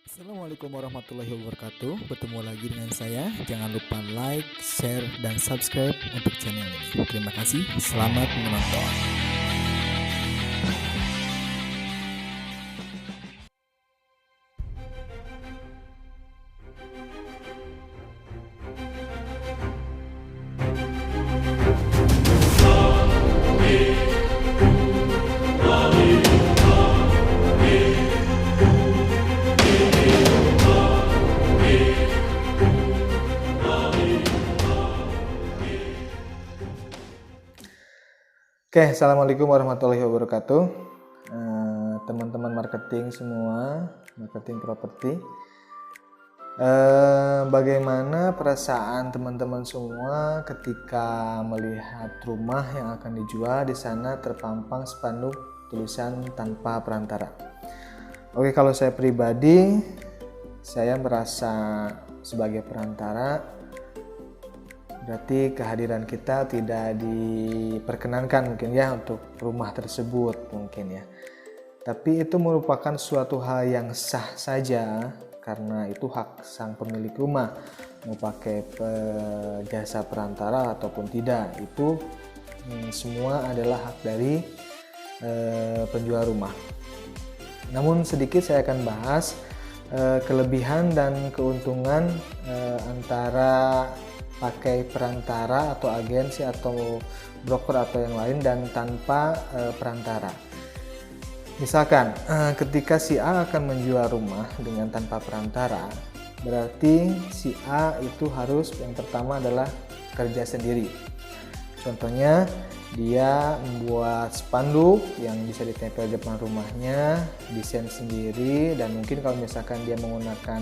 Assalamualaikum warahmatullahi wabarakatuh. Bertemu lagi dengan saya. Jangan lupa like, share, dan subscribe untuk channel ini. Terima kasih. Selamat menonton. Oke, assalamualaikum warahmatullahi wabarakatuh. Teman-teman marketing semua, marketing properti. Bagaimana perasaan teman-teman semua ketika melihat rumah yang akan dijual? Di sana terpampang spanduk tulisan tanpa perantara. Oke, kalau saya pribadi, saya merasa sebagai perantara. Berarti kehadiran kita tidak diperkenankan mungkin ya untuk rumah tersebut mungkin ya. Tapi itu merupakan suatu hal yang sah saja karena itu hak sang pemilik rumah mau pakai jasa perantara ataupun tidak. Itu semua adalah hak dari penjual rumah. Namun sedikit saya akan bahas kelebihan dan keuntungan antara pakai perantara atau agensi atau broker atau yang lain dan tanpa perantara. Misalkan ketika si A akan menjual rumah dengan tanpa perantara, berarti si A itu harus yang pertama adalah kerja sendiri. Contohnya dia membuat spanduk yang bisa ditempel di depan rumahnya, desain sendiri, dan mungkin kalau misalkan dia menggunakan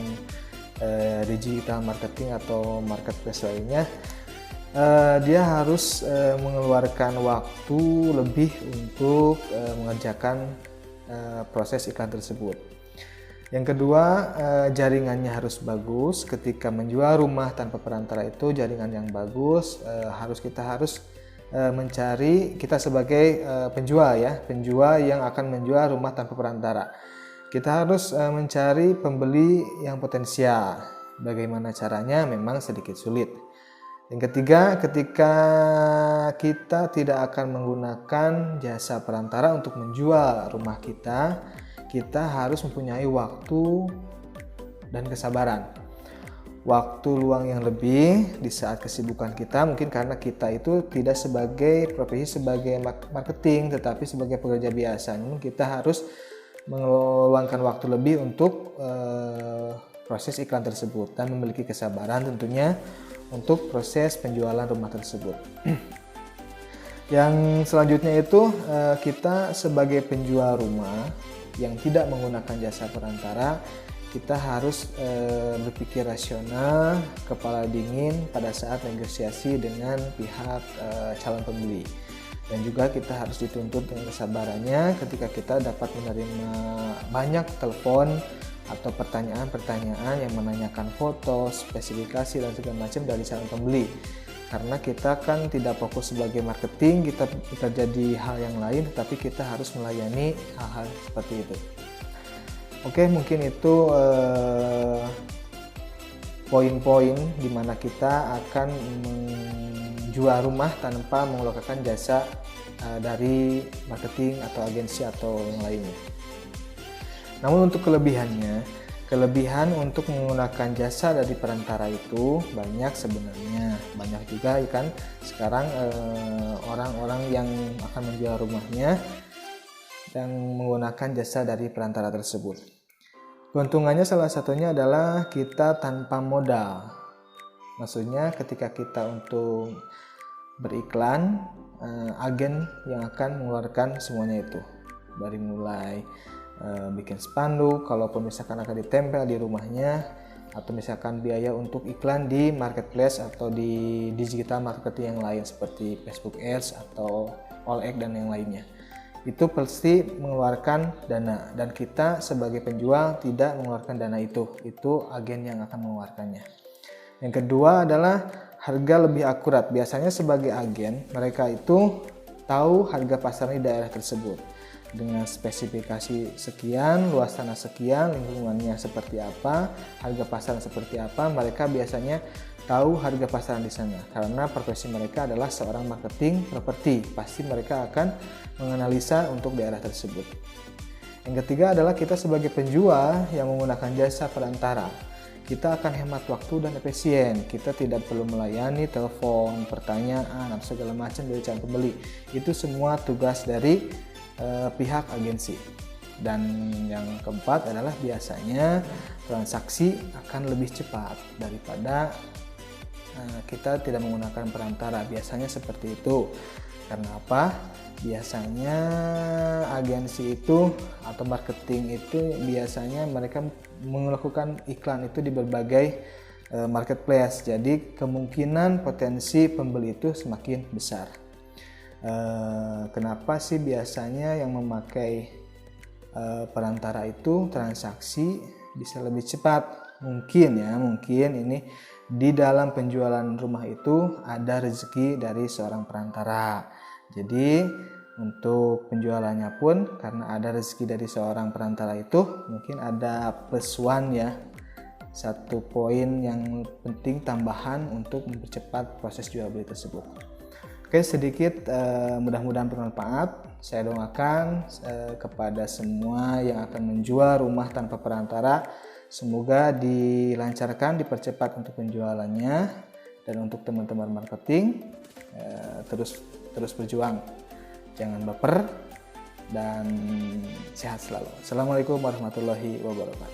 digital marketing atau marketplace lainnya, dia harus mengeluarkan waktu lebih untuk mengerjakan proses iklan tersebut. Yang kedua, jaringannya harus bagus. Ketika menjual rumah tanpa perantara itu jaringan yang bagus, kita harus mencari, kita sebagai penjual yang akan menjual rumah tanpa perantara. Kita harus mencari pembeli yang potensial. Bagaimana caranya? Memang sedikit sulit. Yang ketiga, ketika kita tidak akan menggunakan jasa perantara untuk menjual rumah kita, kita harus mempunyai waktu dan kesabaran. Waktu luang yang lebih di saat kesibukan kita, mungkin karena kita itu tidak sebagai profesi sebagai marketing, tetapi sebagai pekerja biasa. Namun kita harus meluangkan waktu lebih untuk proses iklan tersebut dan memiliki kesabaran tentunya untuk proses penjualan rumah tersebut. Yang selanjutnya itu kita sebagai penjual rumah yang tidak menggunakan jasa perantara, kita harus berpikir rasional, kepala dingin pada saat negosiasi dengan pihak calon pembeli. Dan juga kita harus dituntut dengan kesabarannya ketika kita dapat menerima banyak telepon atau pertanyaan-pertanyaan yang menanyakan foto, spesifikasi, dan segala macam dari calon pembeli. Karena kita kan tidak fokus sebagai marketing, kita bekerja di hal yang lain, tetapi kita harus melayani hal-hal seperti itu. Oke, mungkin itu poin-poin di mana kita akan menjual rumah tanpa mengeluarkan jasa dari marketing atau agensi atau yang lainnya. Namun untuk kelebihan untuk menggunakan jasa dari perantara itu banyak sebenarnya. Banyak juga kan sekarang orang-orang yang akan menjual rumahnya yang menggunakan jasa dari perantara tersebut. Keuntungannya salah satunya adalah kita tanpa modal. Maksudnya ketika kita untuk beriklan, agen yang akan mengeluarkan semuanya itu. Dari mulai bikin spanduk, kalaupun misalkan akan ditempel di rumahnya, atau misalkan biaya untuk iklan di marketplace atau di digital marketing yang lain seperti Facebook Ads atau OLX dan yang lainnya. Itu pasti mengeluarkan dana dan kita sebagai penjual tidak mengeluarkan dana itu agen yang akan mengeluarkannya. Yang kedua adalah harga lebih akurat. Biasanya sebagai agen mereka itu tahu harga pasar di daerah tersebut. dengan spesifikasi sekian, luas tanah sekian, lingkungannya seperti apa, harga pasaran seperti apa, mereka biasanya tahu harga pasaran di sana. Karena profesi mereka adalah seorang marketing properti, pasti mereka akan menganalisa untuk daerah tersebut. Yang ketiga adalah kita sebagai penjual yang menggunakan jasa perantara. Kita akan hemat waktu dan efisien. Kita tidak perlu melayani telepon, pertanyaan, atau segala macam dari calon pembeli. Itu semua tugas dari pihak agensi. Dan yang keempat adalah biasanya transaksi akan lebih cepat daripada kita tidak menggunakan perantara. Biasanya seperti itu. Karena apa? Biasanya agensi itu atau marketing itu biasanya mereka melakukan iklan itu di berbagai marketplace. Jadi kemungkinan potensi pembeli itu semakin besar. Kenapa sih biasanya yang memakai perantara itu transaksi bisa lebih cepat? Mungkin ini di dalam penjualan rumah itu ada rezeki dari seorang perantara. Jadi untuk penjualannya pun karena ada rezeki dari seorang perantara itu mungkin ada plus one ya, satu poin yang penting tambahan untuk mempercepat proses jual beli tersebut. Oke, sedikit mudah-mudahan bermanfaat. Saya doakan kepada semua yang akan menjual rumah tanpa perantara, semoga dilancarkan, dipercepat untuk penjualannya. Dan untuk teman-teman marketing, terus berjuang, jangan baper, dan sehat selalu. Assalamualaikum warahmatullahi wabarakatuh.